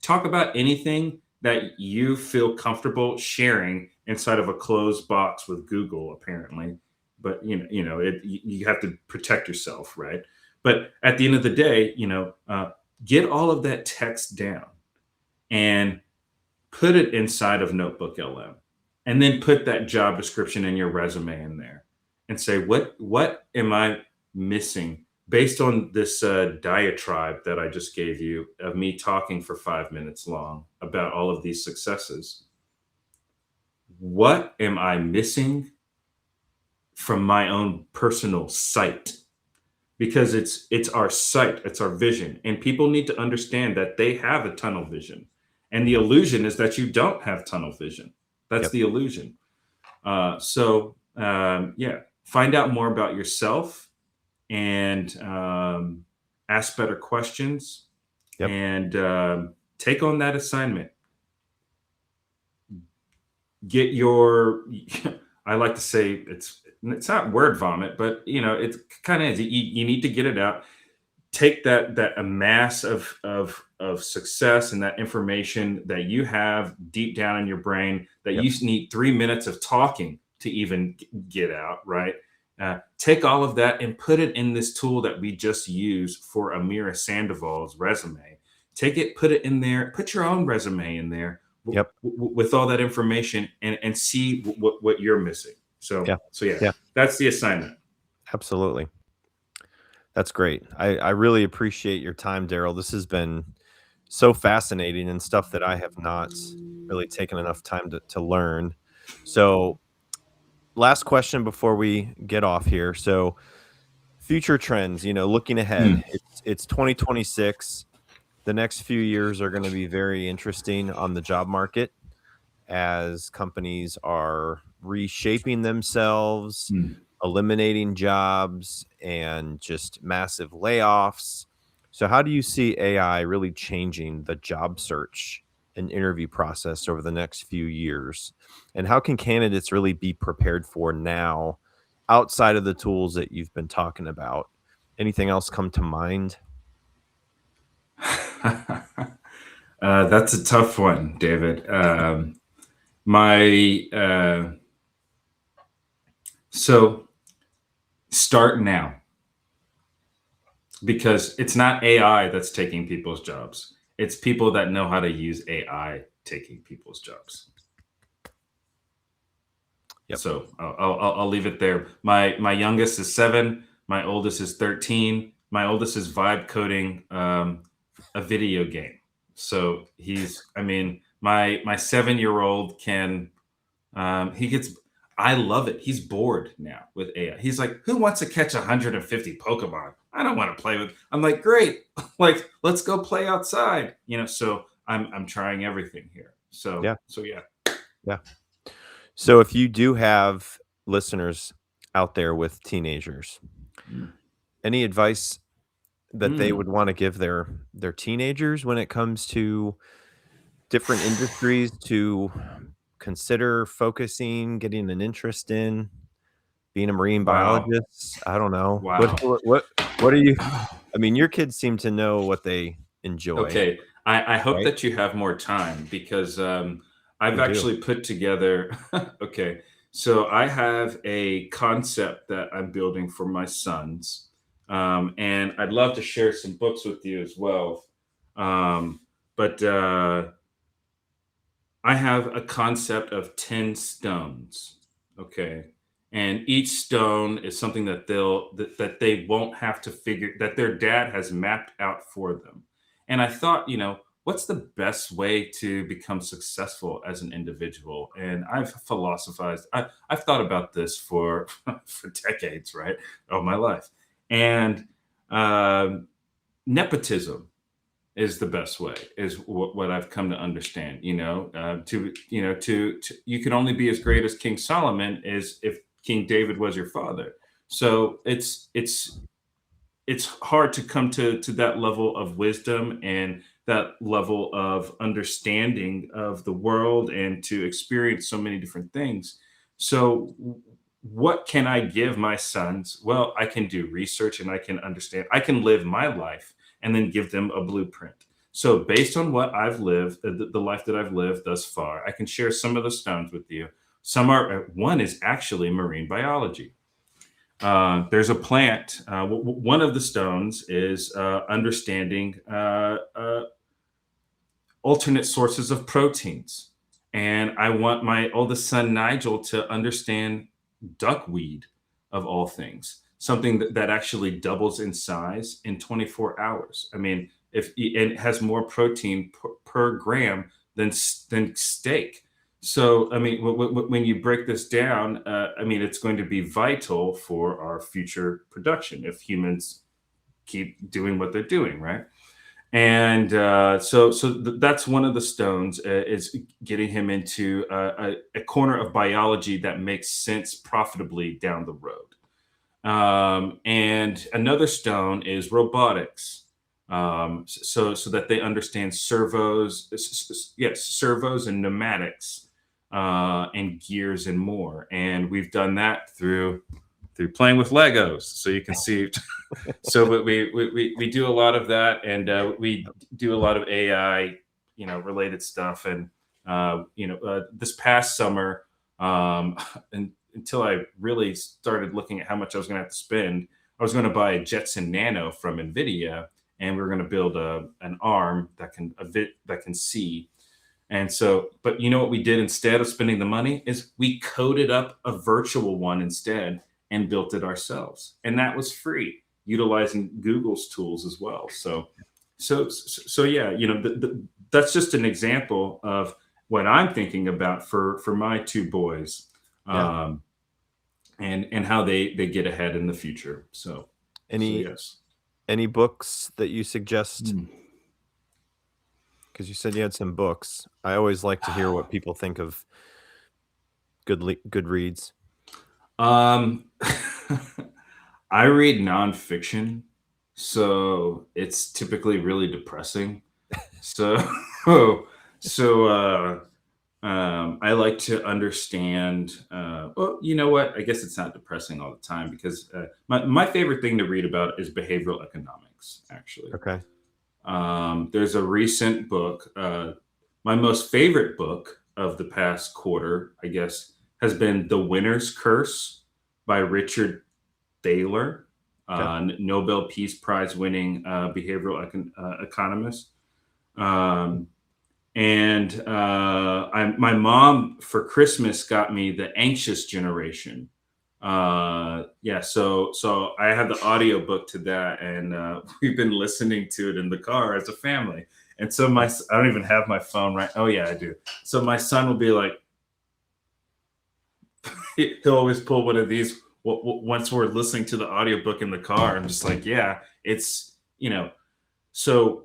Talk about anything that you feel comfortable sharing inside of a closed box with Google, apparently. But you have to protect yourself, right? But at the end of the day, get all of that text down and put it inside of Notebook LM, and then put that job description in your resume in there, and say, what am I missing based on this diatribe that I just gave you of me talking for 5 minutes long about all of these successes? What am I missing from my own personal sight? Because it's our sight, it's our vision, and people need to understand that they have a tunnel vision, and the illusion is that you don't have tunnel vision. That's the illusion. Find out more about yourself, and ask better questions, and take on that assignment. Get your I like to say it's not word vomit, but it kind of is. You need to get it out. Take that amass of success and that information that you have deep down in your brain that you need 3 minutes of talking to even get out, right? Take all of that and put it in this tool that we just used for Amira Sandoval's resume. Take it, put it in there, put your own resume in there with all that information, and see what you're missing. So that's the assignment. Absolutely. That's great. I really appreciate your time, Darryl. This has been so fascinating and stuff that I have not really taken enough time to learn. So last question before we get off here. So future trends, looking ahead, it's 2026. The next few years are going to be very interesting on the job market as companies are reshaping themselves, eliminating jobs, and just massive layoffs. So how do you see AI really changing the job search and interview process over the next few years? And how can candidates really be prepared for now outside of the tools that you've been talking about? Anything else come to mind? That's a tough one, David. So start now, because it's not AI that's taking people's jobs. It's people that know how to use AI taking people's jobs. So I'll leave it there. My youngest is 7. My oldest is 13. My oldest is vibe coding a video game. So my 7-year-old can, I love it. He's bored now with AI. He's like, who wants to catch 150 Pokemon? I don't want to play with. I'm like, great. Let's go play outside. So I'm trying everything here. So yeah. So if you do have listeners out there with teenagers, any advice that they would want to give their teenagers when it comes to different industries to consider focusing, getting an interest in, being a marine biologist? I don't know. Wow. What are you? I mean, your kids seem to know what they enjoy. Okay. I hope that you have more time, because I've actually put together. Okay. So I have a concept that I'm building for my sons. And I'd love to share some books with you as well. But I have a concept of 10 stones. Okay. And each stone is something that that they won't have to figure, that their dad has mapped out for them. And I thought, what's the best way to become successful as an individual? And I've philosophized, I've thought about this for for decades, right? Of my life. And um, nepotism is the best way, is what I've come to understand. To you can only be as great as King Solomon as if King David was your father. So it's hard to come to that level of wisdom and that level of understanding of the world and to experience so many different things. So what can I give my sons? Well, I can do research and I can understand, I can live my life and then give them a blueprint. So based on what I've lived, the life that I've lived thus far, I can share some of the stones with you. Some are, one is actually marine biology. There's a plant. One of the stones is understanding alternate sources of proteins. And I want my oldest son, Nigel, to understand duckweed, of all things, something that actually doubles in size in 24 hours. I mean, if and it has more protein per gram than steak. So, I mean, when you break this down, I mean, it's going to be vital for our future production if humans keep doing what they're doing, right? And that's one of the stones, is getting him into a corner of biology that makes sense profitably down the road. And another stone is robotics, so that they understand servos, yes, servos and pneumatics, and gears and more. And we've done that through playing with Legos. So you can see. So we do a lot of that, and we do a lot of AI, related stuff. And this past summer, and until I really started looking at how much I was going to have to spend, I was going to buy a Jetson Nano from NVIDIA, and we were going to build an arm that can see. And so, but you know what we did instead of spending the money is we coded up a virtual one instead and built it ourselves, and that was free, utilizing Google's tools as well. So yeah, that's just an example of what I'm thinking about for my two boys, Yeah. and how they get ahead in the future. So Any yes. any books that you suggest? Hmm. Because you said you had some books. I always like to hear what people think of good reads. Um, I read nonfiction, so it's typically really depressing. So, I like to understand. Well, you know what? I guess it's not depressing all the time, because my favorite thing to read about is behavioral economics, actually. Okay. There's a recent book. My most favorite book of the past quarter, I guess, has been The Winner's Curse by Richard Thaler, Okay. Nobel Peace Prize winning economist. Um, and my mom for Christmas got me The Anxious Generation. Yeah, so I have the audio book to that, and we've been listening to it in the car as a family. And so I don't even have my phone right. Oh yeah, I do. So my son will be like, he'll always pull one of these once we're listening to the audiobook in the car. I'm just like, yeah, it's, so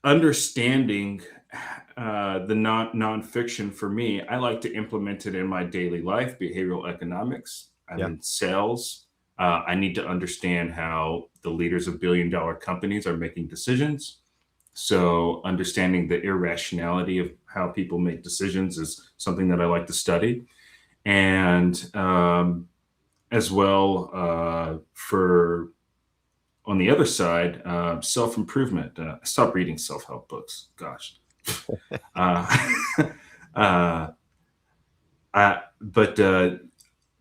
understanding the nonfiction, for me, I like to implement it in my daily life. Behavioral economics. I'm Yeah. in sales. I need to understand how the leaders of billion-dollar companies are making decisions. So understanding the irrationality of how people make decisions is something that I like to study. And as well, for on the other side, self-improvement. I stopped reading self-help books. Gosh. uh, but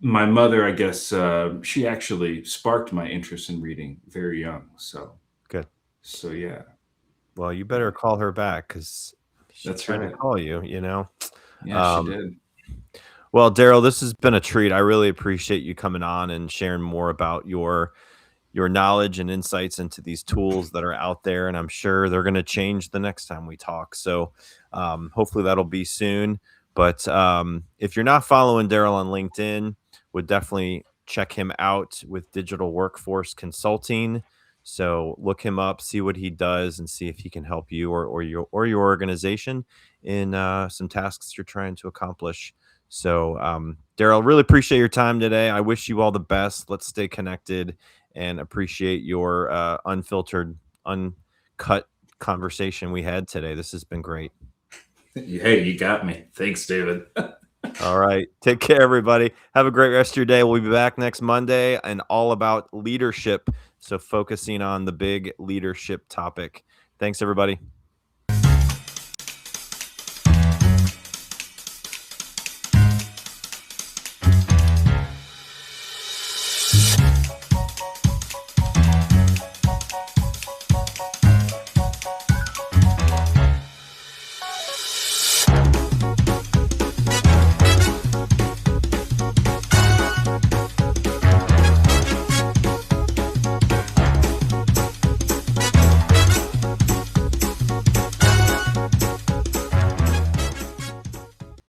my mother, I guess, she actually sparked my interest in reading very young. So Good. yeah. Well, you better call her back, because She That's tried to right. call you, you know. Yeah, she Um, did. well, Darryl, this has been a treat. I really appreciate you coming on and sharing more about your knowledge and insights into these tools that are out there, and I'm sure they're going to change the next time we talk. So hopefully that'll be soon. But if you're not following Darryl on LinkedIn, would definitely check him out with Digital Workforce Consulting. So look him up, see what he does, and see if he can help you or your organization in some tasks you're trying to accomplish. So Darryl, really appreciate your time today. I wish you all the best. Let's stay connected and appreciate your unfiltered, uncut conversation we had today. This has been great. Hey, you got me. Thanks, David. All right. Take care, everybody. Have a great rest of your day. We'll be back next Monday and all about leadership. So, focusing on the big leadership topic. Thanks, everybody.